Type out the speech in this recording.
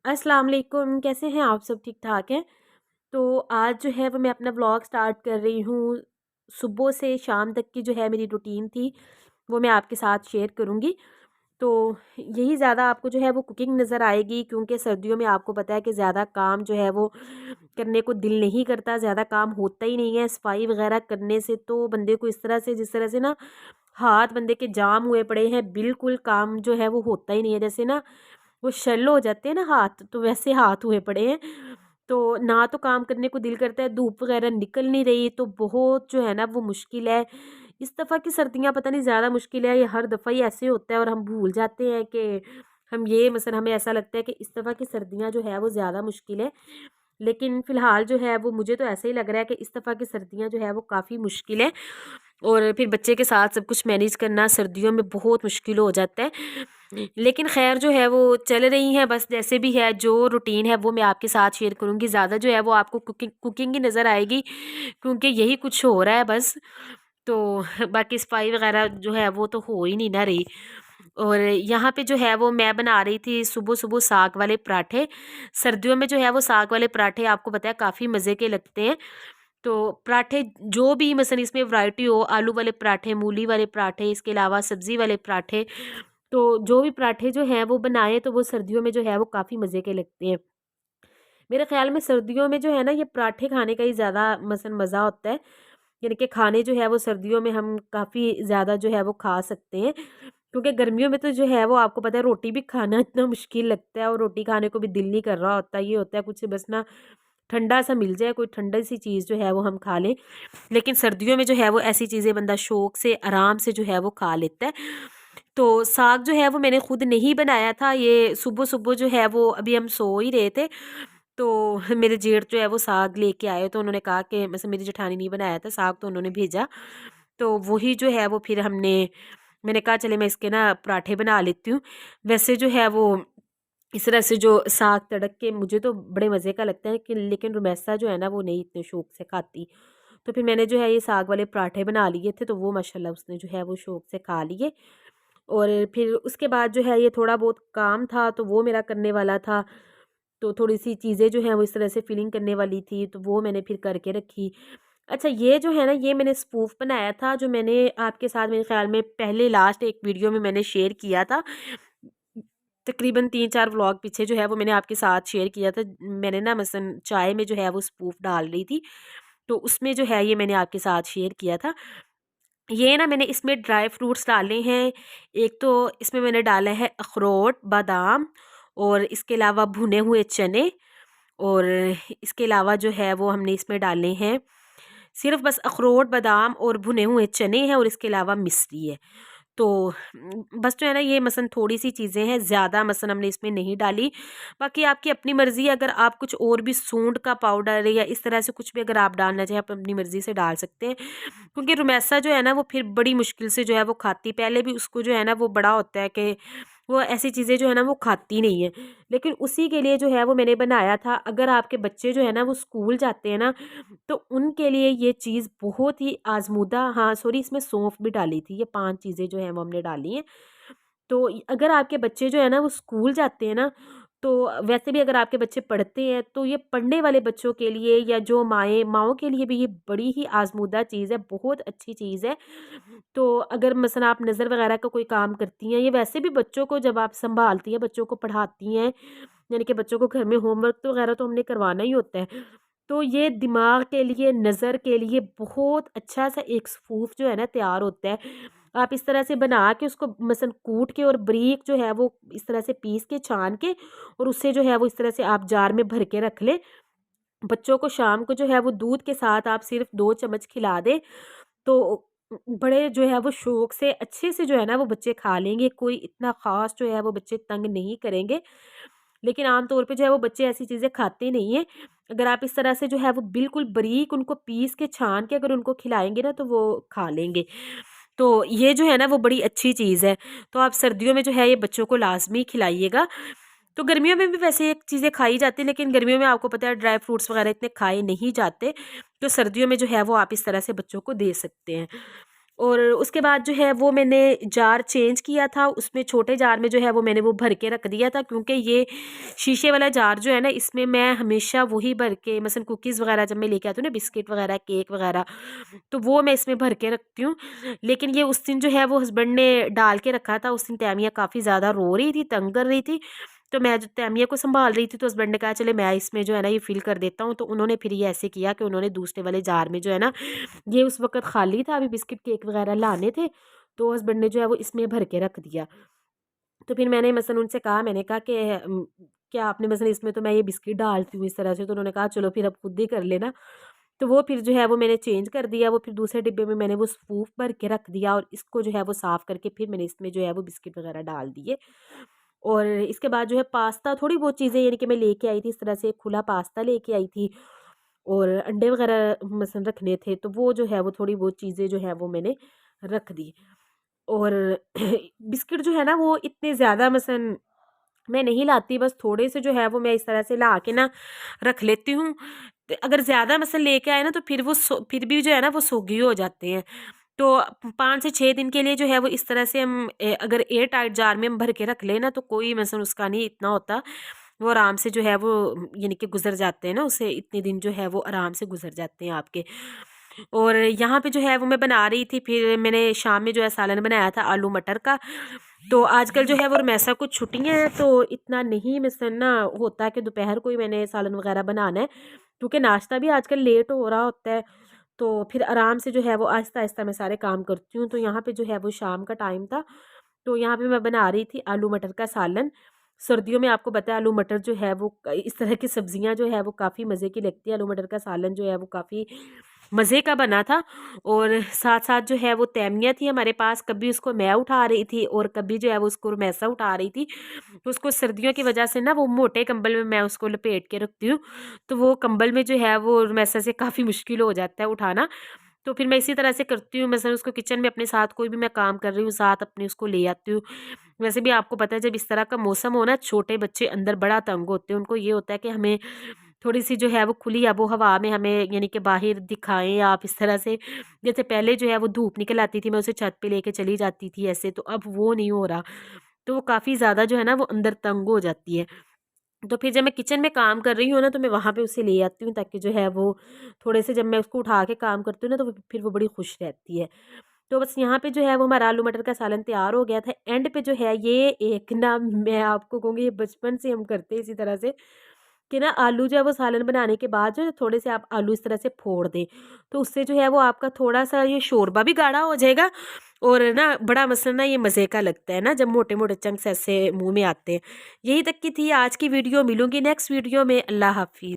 अस्सलाम वालेकुम, कैसे हैं आप सब? ठीक-ठाक हैं? तो आज जो है वो मैं अपना व्लॉग स्टार्ट कर रही हूँ। सुबह से शाम तक की जो है मेरी रूटीन थी, वो मैं आपके साथ शेयर करूँगी। तो यही ज़्यादा आपको जो है वो कुकिंग नज़र आएगी, क्योंकि सर्दियों में आपको पता है कि ज़्यादा काम जो है वो करने को दिल नहीं करता, ज़्यादा काम होता ही नहीं है। सफाई वगैरह करने से तो बंदे को इस तरह से, जिस तरह से ना हाथ बंदे के जाम हुए पड़े हैं, बिल्कुल काम जो है वो होता ही नहीं है। जैसे ना वो शेलो हो जाते हैं ना हाथ, तो वैसे हाथ हुए पड़े हैं। तो ना तो काम करने को दिल करता है, धूप वगैरह निकल नहीं रही, तो बहुत जो है ना वो मुश्किल है। इस दफ़ा की सर्दियाँ पता नहीं ज़्यादा मुश्किल है, ये हर दफ़ा ही ऐसे होता है और हम भूल जाते हैं कि हम ये मसलन हमें ऐसा लगता है कि इस दफ़ा की सर्दियाँ जो है वो ज़्यादा मुश्किल है। लेकिन फ़िलहाल जो है वो मुझे तो ऐसा ही लग रहा है कि इस दफ़ा की सर्दियाँ जो है वो काफ़ी मुश्किल है। और फिर बच्चे के साथ सब कुछ मैनेज करना सर्दियों में बहुत मुश्किल हो जाता है। लेकिन ख़ैर जो है वो चल रही हैं, बस जैसे भी है, जो रूटीन है वो मैं आपके साथ शेयर करूँगी। ज़्यादा जो है वो आपको कुकिंग कुकिंग ही नज़र आएगी, क्योंकि यही कुछ हो रहा है बस। तो बाकी सफाई वगैरह जो है वो तो हो ही नहीं ना रही। और यहाँ पे जो है वो मैं बना रही थी सुबह-सुबह साग वाले पराठे। सर्दियों में जो है वो साग वाले पराठे आपको पता है काफ़ी मज़े के लगते हैं। तो पराठे जो भी मसलन इसमें वैरायटी हो, आलू वाले पराठे, मूली वाले पराठे, इसके अलावा सब्ज़ी वाले पराठे, तो जो भी पराठे जो हैं वो बनाए तो वो सर्दियों में जो है वो काफ़ी मज़े के लगते हैं। मेरे ख़्याल में सर्दियों में जो है ना ये पराठे खाने का ही ज़्यादा मसलन मज़ा होता है। यानी कि खाने जो है वो सर्दियों में हम काफ़ी ज़्यादा जो है वो खा सकते हैं। क्योंकि गर्मियों में तो जो है वो आपको पता है रोटी भी खाना इतना मुश्किल लगता है और रोटी खाने को भी दिल नहीं कर रहा होता। ये होता है कुछ बस ना ठंडा सा मिल जाए, कोई ठंडी सी चीज़ जो है वो हम खा लें। लेकिन सर्दियों में जो है वो ऐसी चीज़ें बंदा शौक से आराम से जो है वो खा लेता है। तो साग जो है वो मैंने खुद नहीं बनाया था, ये सुबह-सुबह जो है वो अभी हम सो ही रहे थे, तो मेरे जेठ जो है वो साग लेके आए, तो उन्होंने कहा कि वैसे मेरी जेठानी ने बनाया था साग, तो उन्होंने भेजा। तो वही जो है वो फिर मैंने कहा चले मैं इसके ना पराठे बना लेती हूँ। वैसे जो है वो इस तरह से जो साग तड़क के मुझे तो बड़े मज़े का लगता है कि, लेकिन रुमैसा जो है ना वो नहीं इतने शौक से खाती। तो फिर मैंने जो है ये साग वाले पराठे बना लिए थे, तो वो माशाल्लाह उसने जो है वो शौक से खा लिए। और फिर उसके बाद जो है ये थोड़ा बहुत काम था तो वो मेरा करने वाला था। तो थोड़ी-सी चीज़ें जो हैं वो इस तरह से फिलिंग करने वाली थी, तो वो मैंने फिर करके रखी। अच्छा, ये जो है ना ये मैंने स्पूफ़ बनाया था, जो मैंने आपके साथ मेरे ख़्याल में पहले लास्ट एक वीडियो में मैंने शेयर किया था। तकरीबन 3-4 व्लॉग पीछे जो है वो मैंने आपके साथ शेयर किया था। मैंने ना मसलन चाय में जो है वो स्पूफ़ डाल रही थी, तो उसमें जो है ये मैंने आपके साथ शेयर किया था। ये ना मैंने इसमें ड्राई फ्रूट्स डाले हैं। एक तो इसमें मैंने डाला है अखरोट, बादाम, और इसके अलावा भुने हुए चने, और इसके अलावा जो है वो हमने इसमें डाले हैं सिर्फ़ बस अखरोट, बादाम और भुने हुए चने हैं, और इसके अलावा मिश्री है। तो बस जो है ना ये मसलन थोड़ी-सी चीज़ें हैं, ज़्यादा मसलन हमने इसमें नहीं डाली। बाकी आपकी अपनी मर्ज़ी है, अगर आप कुछ और भी सूंड का पाउडर या इस तरह से कुछ भी अगर आप डालना चाहें, आप अपनी मर्ज़ी से डाल सकते हैं। क्योंकि रुमैसा जो है ना वो फिर बड़ी मुश्किल से जो है वो खाती, पहले भी उसको जो है ना वो बड़ा होता है कि वो ऐसी चीज़ें जो है ना वो खाती नहीं है। लेकिन उसी के लिए जो है वो मैंने बनाया था। अगर आपके बच्चे जो है ना वो स्कूल जाते हैं ना, तो उनके लिए ये चीज़ बहुत ही आज़मूदा, हाँ सॉरी, इसमें सौंफ भी डाली थी। ये 5 चीज़ें जो हैं वो हमने डाली हैं। तो अगर आपके बच्चे जो है ना वो स्कूल जाते हैं ना, तो वैसे भी अगर आपके बच्चे पढ़ते हैं, तो ये पढ़ने वाले बच्चों के लिए या जो माँओं के लिए भी ये बड़ी ही आज़मूदा चीज़ है, बहुत अच्छी चीज़ है। तो अगर मसलन आप नज़र वग़ैरह का कोई काम करती हैं, या वैसे भी बच्चों को जब आप सँभालती हैं, बच्चों को पढ़ाती हैं, यानी कि बच्चों को घर में होमवर्क तो वग़ैरह तो हमने करवाना ही होता है। तो ये दिमाग के लिए, नज़र के लिए बहुत अच्छा-सा एक सफ़ूफ जो है ना तैयार होता है। आप इस तरह से बना के उसको मसलन कूट के और बारीक जो है वो इस तरह से पीस के, छान के, और उससे जो है वो इस तरह से आप जार में भर के रख लें। बच्चों को शाम को जो है वो दूध के साथ आप सिर्फ़ 2 चम्मच खिला दें, तो बड़े जो है वो शौक से अच्छे से जो है ना वो बच्चे खा लेंगे। कोई इतना ख़ास जो है वो बच्चे तंग नहीं करेंगे। लेकिन आम तौर पे जो है वो बच्चे ऐसी चीज़ें खाते नहीं हैं। अगर आप इस तरह से जो है वो बिल्कुल बारीक उनको पीस के, छान के अगर उनको खिलाएँगे ना, तो वो खा लेंगे। तो ये जो है ना वो बड़ी अच्छी चीज़ है। तो आप सर्दियों में जो है ये बच्चों को लाज़मी खिलाइएगा। तो गर्मियों में भी वैसे ये चीज़ें खाई जाती हैं, लेकिन गर्मियों में आपको पता है ड्राई फ्रूट्स वग़ैरह इतने खाए नहीं जाते। तो सर्दियों में जो है वो आप इस तरह से बच्चों को दे सकते हैं। और उसके बाद जो है वो मैंने जार चेंज किया था, उसमें छोटे जार में जो है वो मैंने वो भर के रख दिया था, क्योंकि ये शीशे वाला जार जो है ना, इसमें मैं हमेशा वही भर के, मसलन कुकीज़ वगैरह जब मैं लेके आती हूँ ना, बिस्किट वगैरह, केक वगैरह, तो वो मैं इसमें भर के रखती हूँ। लेकिन ये उस दिन जो है वो हस्बैंड ने डाल के रखा था। उस दिन तैमिया काफ़ी ज़्यादा रो रही थी, तंग कर रही थी, तो मैं जो तैमिया को संभाल रही थी, तो हस्बैंड ने कहा चले मैं इसमें जो है ना ये फिल कर देता हूँ। तो उन्होंने फिर ये ऐसे किया कि उन्होंने दूसरे वाले जार में जो है ना, ये उस वक्त खाली था, अभी बिस्किट केक वगैरह लाने थे, तो हस्बैंड ने जो है वो इसमें भर के रख दिया। तो फिर मैंने मसलन उनसे कहा, मैंने कहा कि क्या आपने मसलन इसमें तो मैं ये बिस्किट डालती हूँ इस तरह से, तो उन्होंने कहा चलो फिर अब खुद ही कर लेना। तो वो फिर जो है वो मैंने चेंज कर दिया, वो फिर दूसरे डिब्बे में मैंने वो स्पूफ भर के रख दिया, और इसको जो है वो साफ़ करके फिर मैंने इसमें जो है वो बिस्किट वगैरह डाल दिए। और इसके बाद जो है पास्ता, थोड़ी बहुत चीज़ें यानी कि मैं लेके आई थी, इस तरह से खुला पास्ता लेके आई थी, और अंडे वगैरह मसलन रखने थे, तो वो जो है वो थोड़ी बहुत चीज़ें जो है वो मैंने रख दी। और बिस्किट जो है ना वो इतने ज़्यादा मसलन मैं नहीं लाती, बस थोड़े से जो है वो मैं इस तरह से ला के ना रख लेती हूँ। तो अगर ज़्यादा मसलन लेके आए ना, तो फिर वो फिर भी जो है ना वो सोगी हो जाते हैं। तो 5 से 6 दिन के लिए जो है वो इस तरह से हम अगर एयर टाइट जार में हम भर के रख लें ना, तो कोई मसलन उसका नहीं इतना होता, वो आराम से जो है वो यानी कि गुजर जाते हैं ना, उसे इतने दिन जो है वो आराम से गुजर जाते हैं आपके। और यहाँ पे जो है वो मैं बना रही थी, फिर मैंने शाम में जो है सालन बनाया था आलू मटर का। तो आजकल जो है वो रमैसा कुछ छुट्टियाँ हैं, तो इतना नहीं मसलन ना होता कि दोपहर को ही मैंने सालन वगैरह बनाना है, क्योंकि नाश्ता भी आजकल लेट हो रहा होता है। तो फिर आराम से जो है वो आहिस्ता आहिस्ता मैं सारे काम करती हूँ। तो यहाँ पे जो है वो शाम का टाइम था, तो यहाँ पे मैं बना रही थी आलू मटर का सालन। सर्दियों में आपको पता है आलू मटर जो है वो इस तरह की सब्जियां जो है वो काफ़ी मज़े की लगती है। आलू मटर का सालन जो है वो काफ़ी मज़े का बना था। और साथ साथ जो है वो तैमिया थी हमारे पास, कभी उसको मैं उठा रही थी और कभी जो है वो उसको रमैसा उठा रही थी। तो उसको सर्दियों की वजह से ना वो मोटे कंबल में मैं उसको लपेट के रखती हूँ, तो वो कंबल में जो है वो रमैसा से काफ़ी मुश्किल हो जाता है उठाना। तो फिर मैं इसी तरह से करती हूँ, मसलन उसको किचन में अपने साथ कोई भी मैं काम कर रही हूँ, साथ अपने उसको ले आती हूँ। वैसे भी आपको पता है जब इस तरह का मौसम हो ना, छोटे बच्चे अंदर बड़ा तंग होते हैं, उनको ये होता है कि हमें थोड़ी-सी जो है वो खुली आबो-हवा में हमें यानी कि बाहर दिखाएँ आप इस तरह से। जैसे पहले जो है वो धूप निकल आती थी, मैं उसे छत पे लेके चली जाती थी ऐसे, तो अब वो नहीं हो रहा। तो वो काफ़ी ज़्यादा जो है ना वो अंदर तंग हो जाती है। तो फिर जब मैं किचन में काम कर रही हूँ ना, तो मैं वहाँ पे उसे ले आती हूँ, ताकि जो है वो थोड़े से जब मैं उसको उठा के काम करती हूँ ना, तो फिर वो बड़ी खुश रहती है। तो बस यहाँ पे जो है वो हमारा आलू मटर का सालन तैयार हो गया था। एंड पे जो है ये एक ना मैं आपको कहूँगी, ये बचपन से हम करते हैं इसी तरह से कि ना आलू जो है वो सालन बनाने के बाद जो है थोड़े से आप आलू इस तरह से फोड़ दें, तो उससे जो है वो आपका थोड़ा-सा ये शोरबा भी गाढ़ा हो जाएगा, और ना बड़ा मसलन ना ये मज़े का लगता है ना जब मोटे-मोटे चंक्स ऐसे मुँह में आते हैं। यही तक की थी आज की वीडियो, मिलूँगी नेक्स्ट वीडियो में। अल्लाह हाफ़िज़।